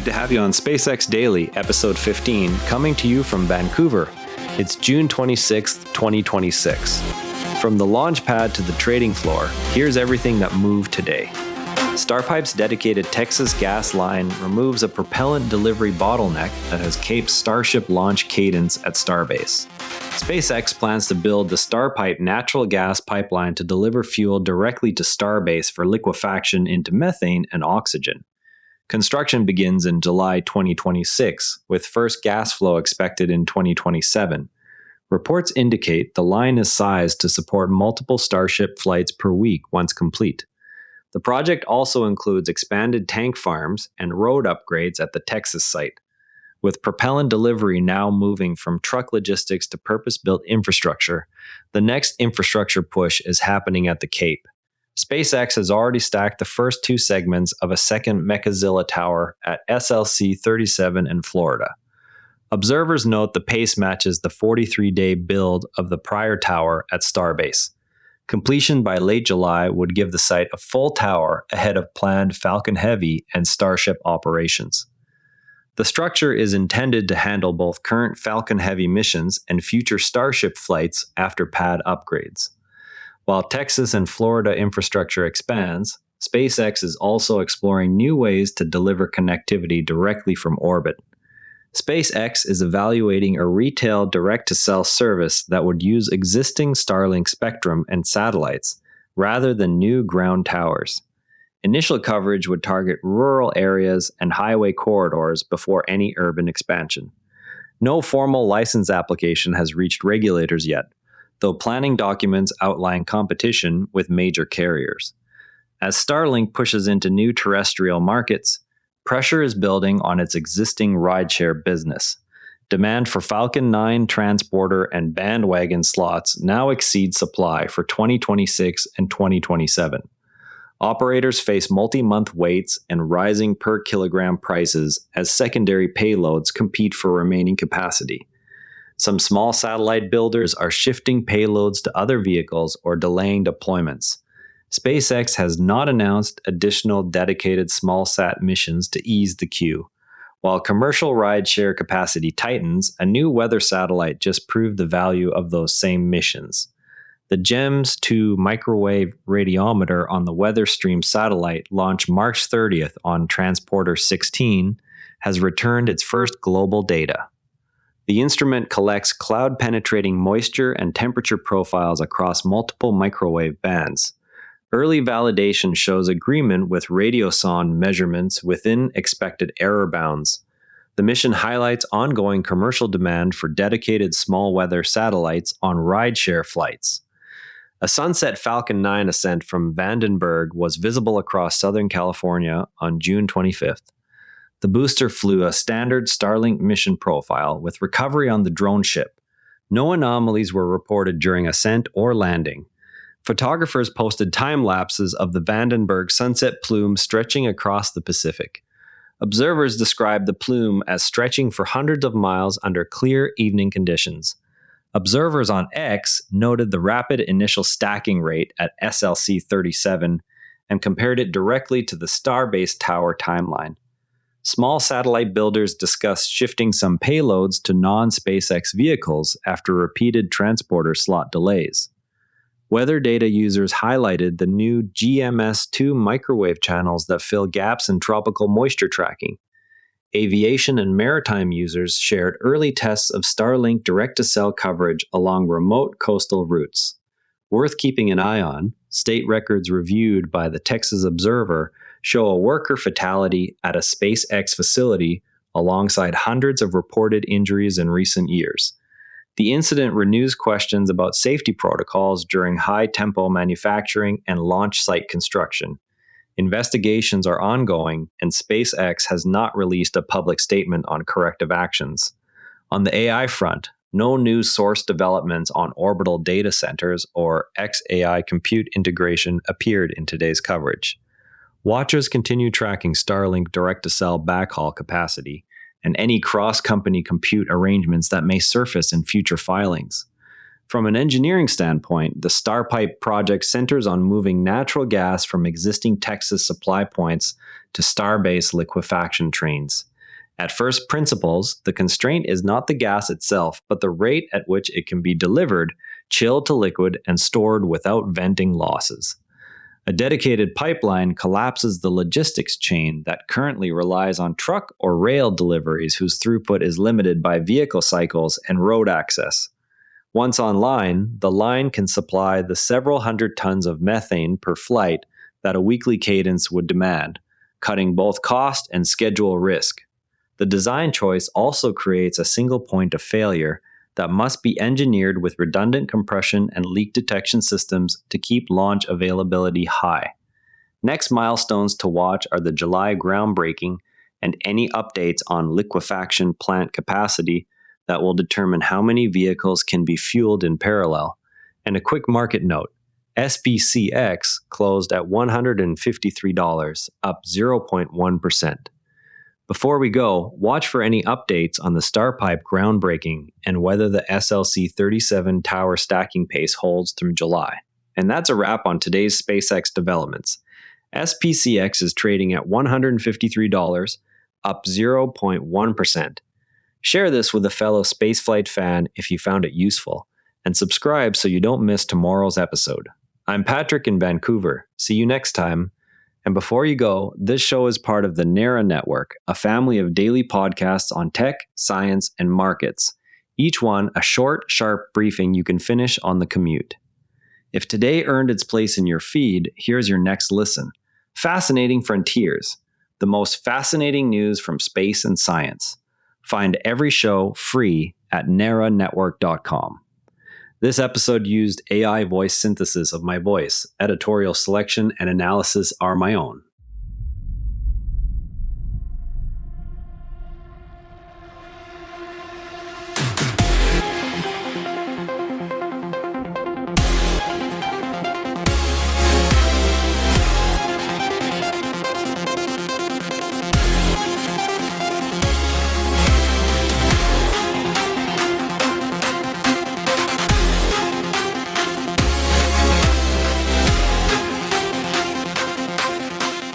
to have you on SpaceX Daily, episode 15, coming to you from Vancouver. It's June 26th, 2026. From the launch pad to the trading floor, here's everything that moved today. Starpipe's dedicated Texas gas line removes a propellant-delivery bottleneck that has caped Starship launch cadence at Starbase. SpaceX plans to build the Starpipe natural gas pipeline to deliver fuel directly to Starbase for liquefaction into methane and oxygen. Construction begins in July 2026, with first gas flow expected in 2027. Reports indicate the line is sized to support multiple Starship flights per week once complete. The project also includes expanded tank farms and road upgrades at the Texas site. With propellant-delivery now moving from truck logistics to purpose-built infrastructure, the next infrastructure push is happening at the Cape. SpaceX has already stacked the first two segments of a second Mechazilla tower at SLC-37 in Florida. Observers note the pace matches the 43-day build of the prior tower at Starbase. Completion by late July would give the site a full tower ahead of planned Falcon Heavy and Starship operations. The structure is intended to handle both current Falcon Heavy missions and future Starship flights after pad upgrades. While Texas and Florida infrastructure expands, SpaceX is also exploring new ways to deliver connectivity directly from orbit. SpaceX is evaluating a retail direct-to-cell service that would use existing Starlink spectrum and satellites, rather than new ground towers. Initial coverage would target rural areas and highway corridors before any urban expansion. No formal license application has reached regulators yet, though planning documents outline competition with major carriers. As Starlink pushes into new terrestrial markets, pressure is building on its existing rideshare business. Demand for Falcon 9 transporter and bandwagon slots now exceeds supply for 2026 and 2027. Operators face multi-month waits and rising per-kilogram prices as secondary payloads compete for remaining capacity. Some small satellite builders are shifting payloads to other vehicles or delaying deployments. SpaceX has not announced additional dedicated small-sat missions to ease the queue. While commercial rideshare capacity tightens, a new weather satellite just proved the value of those same missions. The GEMS-2 microwave radiometer on the WeatherStream satellite, launched March 30th on Transporter 16, has returned its first global data. The instrument collects cloud-penetrating moisture and temperature profiles across multiple microwave bands. Early validation shows agreement with radiosonde measurements within expected error bounds. The mission highlights ongoing commercial demand for dedicated small weather satellites on rideshare flights. A sunset Falcon 9 ascent from Vandenberg was visible across Southern California on June 25th. The booster flew a standard Starlink mission profile with recovery on the drone ship. No anomalies were reported during ascent or landing. Photographers posted time lapses of the Vandenberg sunset plume stretching across the Pacific. Observers described the plume as stretching for hundreds of miles under clear evening conditions. Observers on X noted the rapid initial stacking rate at SLC-37 and compared it directly to the Starbase tower timeline. Small satellite builders discussed shifting some payloads to non-SpaceX vehicles after repeated transporter slot delays. Weather data users highlighted the new GMS-2 microwave channels that fill gaps in tropical moisture tracking. Aviation and maritime users shared early tests of Starlink direct-to-cell coverage along remote coastal routes. Worth keeping an eye on, state records reviewed by the Texas Observer show a worker fatality at a SpaceX facility alongside hundreds of reported injuries in recent years. The incident renews questions about safety protocols during high-tempo manufacturing and launch site construction. Investigations are ongoing, and SpaceX has not released a public statement on corrective actions. On the AI front, no new source developments on orbital data centers or XAI compute integration appeared in today's coverage. Watchers continue tracking Starlink direct-to-cell backhaul capacity and any cross-company compute arrangements that may surface in future filings. From an engineering standpoint, the Starpipe project centers on moving natural gas from existing Texas supply points to Starbase liquefaction trains. At first principles, the constraint is not the gas itself, but the rate at which it can be delivered, chilled to liquid, and stored without venting losses. A dedicated pipeline collapses the logistics chain that currently relies on truck or rail deliveries whose throughput is limited by vehicle cycles and road access. Once online, the line can supply the several hundred tons of methane per flight that a weekly cadence would demand, cutting both cost and schedule risk. The design choice also creates a single point of failure that must be engineered with redundant compression and leak detection systems to keep launch availability high. Next milestones to watch are the July groundbreaking and any updates on liquefaction plant capacity that will determine how many vehicles can be fueled in parallel. And a quick market note, SpaceX closed at $153, up 0.1%. Before we go, watch for any updates on the Starpipe groundbreaking and whether the SLC-37 tower stacking pace holds through July. And that's a wrap on today's SpaceX developments. SpaceX is trading at $153, up 0.1%. Share this with a fellow spaceflight fan if you found it useful, and subscribe so you don't miss tomorrow's episode. I'm Patrick in Vancouver. See you next time. And before you go, this show is part of the NARA Network, a family of daily podcasts on tech, science, and markets. Each one a short, sharp briefing you can finish on the commute. If today earned its place in your feed, here's your next listen. Fascinating Frontiers, the most fascinating news from space and science. Find every show free at naranetwork.com. This episode used AI voice synthesis of my voice. Editorial selection and analysis are my own.